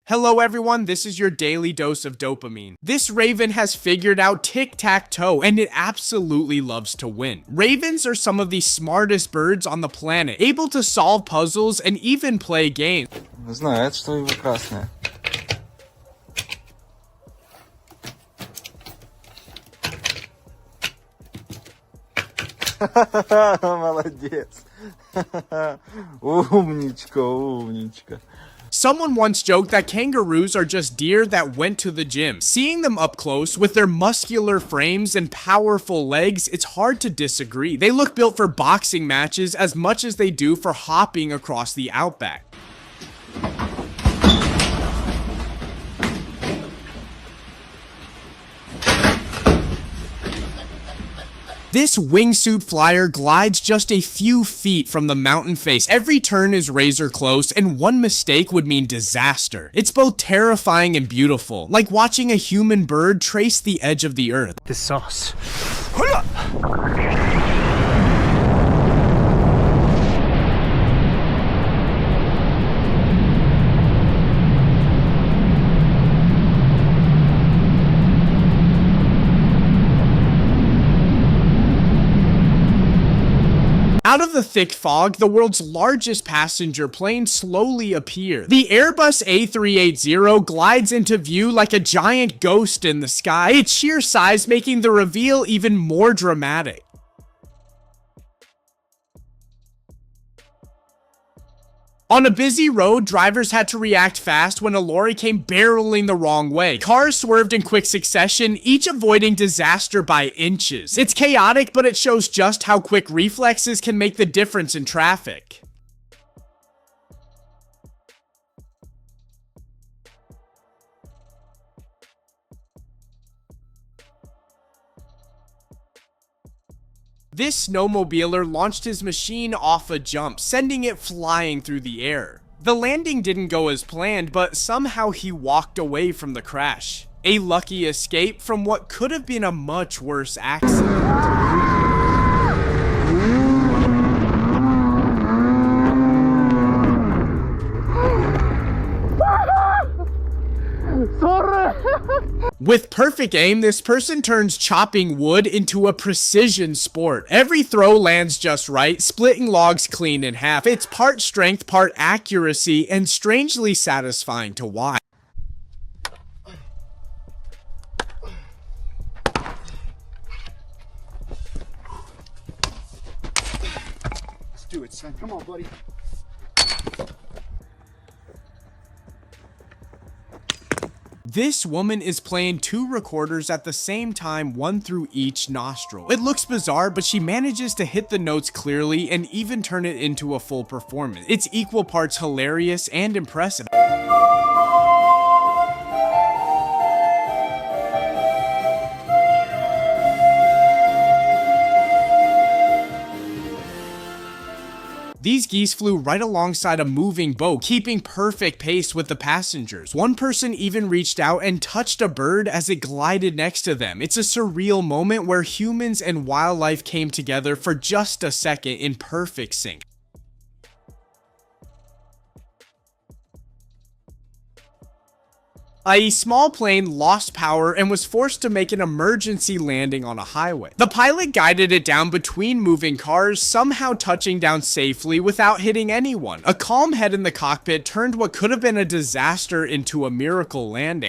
Hello everyone, this is your daily dose of dopamine. This raven has figured out tic-tac-toe and it absolutely loves to win. Ravens are some of the smartest birds on the planet, able to solve puzzles and even play games. Знает, что его красное. Молодец. Умничка, умничка. Someone once joked that kangaroos are just deer that went to the gym. Seeing them up close with their muscular frames and powerful legs, it's hard to disagree. They look built for boxing matches as much as they do for hopping across the outback. This wingsuit flyer glides just a few feet from the mountain face. Every turn is razor close, and one mistake would mean disaster. It's both terrifying and beautiful, like watching a human bird trace the edge of the earth. The sauce. Out of the thick fog, the world's largest passenger plane slowly appears. The Airbus A380 glides into view like a giant ghost in the sky, its sheer size making the reveal even more dramatic. On a busy road, drivers had to react fast when a lorry came barreling the wrong way. Cars swerved in quick succession, each avoiding disaster by inches. It's chaotic, but it shows just how quick reflexes can make the difference in traffic. This snowmobiler launched his machine off a jump, sending it flying through the air. The landing didn't go as planned, but somehow he walked away from the crash. A lucky escape from what could have been a much worse accident. With perfect aim, this person turns chopping wood into a precision sport. Every throw lands just right, splitting logs clean in half. It's part strength, part accuracy, and strangely satisfying to watch. Let's do it, son. Come on, buddy. This woman is playing two recorders at the same time, one through each nostril. It looks bizarre, but she manages to hit the notes clearly and even turn it into a full performance. It's equal parts hilarious and impressive. These geese flew right alongside a moving boat, keeping perfect pace with the passengers. One person even reached out and touched a bird as it glided next to them. It's a surreal moment where humans and wildlife came together for just a second in perfect sync. A small plane lost power and was forced to make an emergency landing on a highway. The pilot guided it down between moving cars, somehow touching down safely without hitting anyone. A calm head in the cockpit turned what could have been a disaster into a miracle landing.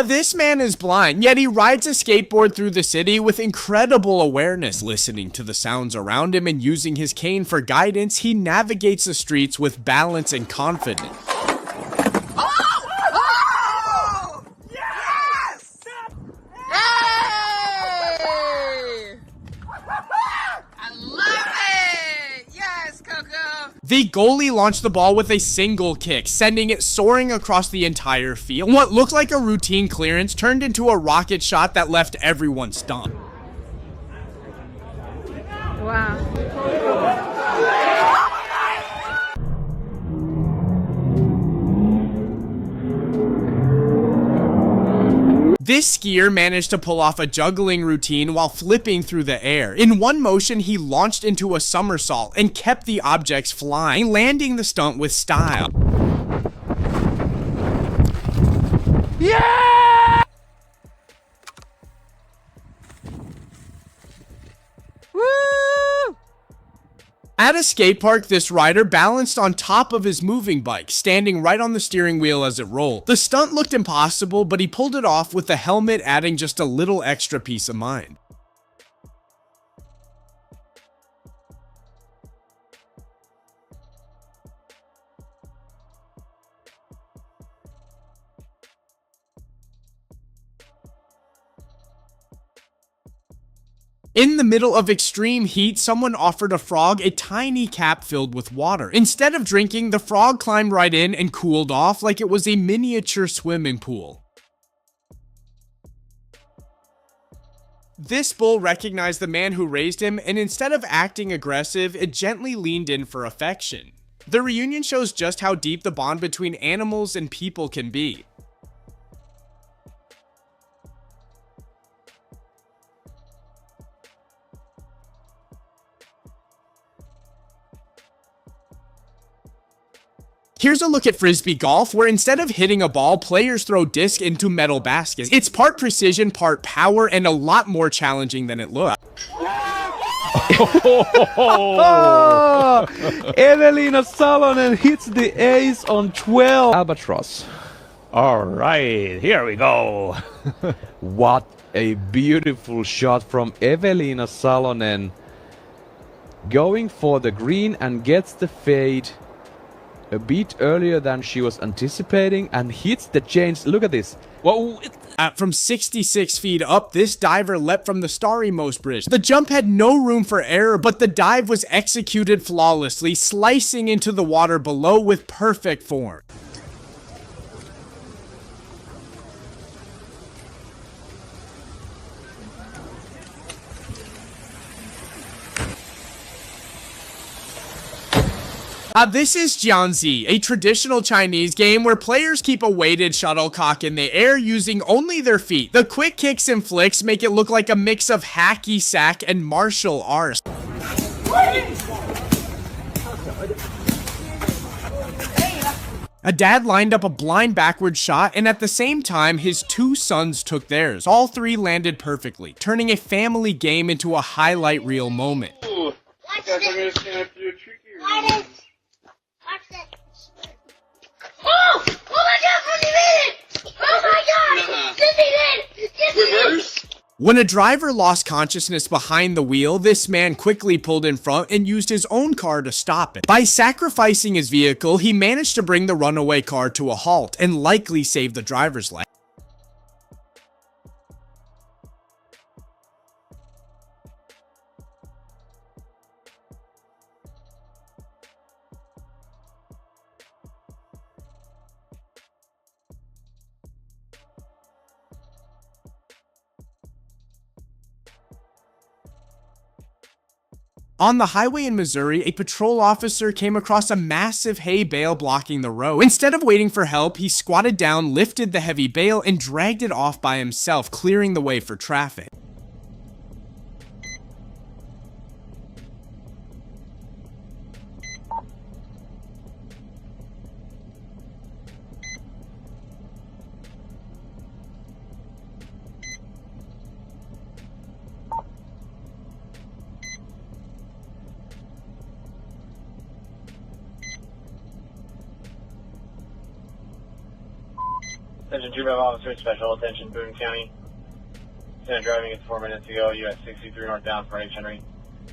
This man is blind, yet he rides a skateboard through the city with incredible awareness. Listening to the sounds around him and using his cane for guidance, he navigates the streets with balance and confidence. Yes! Hey! I love it! Yes, Coco! The goalie launched the ball with a single kick, sending it soaring across the entire field. What looked like a routine clearance turned into a rocket shot that left everyone stunned. Wow. This skier managed to pull off a juggling routine while flipping through the air. In one motion, he launched into a somersault and kept the objects flying, landing the stunt with style. Yeah! Woo! At a skate park, this rider balanced on top of his moving bike, standing right on the steering wheel as it rolled. The stunt looked impossible, but he pulled it off with the helmet adding just a little extra peace of mind. In the middle of extreme heat, someone offered a frog a tiny cap filled with water. Instead of drinking, the frog climbed right in and cooled off like it was a miniature swimming pool. This bull recognized the man who raised him, and instead of acting aggressive, it gently leaned in for affection. The reunion shows just how deep the bond between animals and people can be. Here's a look at frisbee golf, where instead of hitting a ball, players throw discs into metal baskets. It's part precision, part power, and a lot more challenging than it looks. Evelina Salonen hits the ace on 12. Albatross. All right, here we go. What a beautiful shot from Evelina Salonen. Going for the green and gets the fade a bit earlier than she was anticipating and hits the chains. Look at this. Whoa, From 66 feet up, this diver leapt from the Starry-most bridge. The jump had no room for error, but the dive was executed flawlessly, slicing into the water below with perfect form. This is Jianzi, a traditional Chinese game where players keep a weighted shuttlecock in the air using only their feet. The quick kicks and flicks make it look like a mix of hacky sack and martial arts. A dad lined up a blind backward shot, and at the same time, his two sons took theirs. All three landed perfectly, turning a family game into a highlight reel moment. Watch this. Watch this. Oh! Oh my god, Cindy made it! Oh my god! Cindy did! Reverse? When a driver lost consciousness behind the wheel, this man quickly pulled in front and used his own car to stop it. By sacrificing his vehicle, he managed to bring the runaway car to a halt and likely save the driver's life. On the highway in Missouri, a patrol officer came across a massive hay bale blocking the road. Instead of waiting for help, he squatted down, lifted the heavy bale, and dragged it off by himself, clearing the way for traffic. Attention 2 officer, special attention, Boone County. Lieutenant driving at 4 minutes ago, US 63 northbound from H. Henry.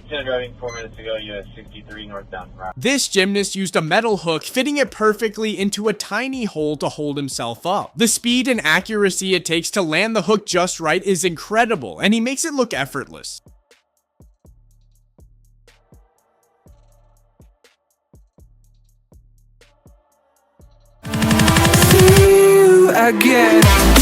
Lieutenant driving 4 minutes ago, US 63 northbound from Route. This gymnast used a metal hook, fitting it perfectly into a tiny hole to hold himself up. The speed and accuracy it takes to land the hook just right is incredible, and he makes it look effortless. again.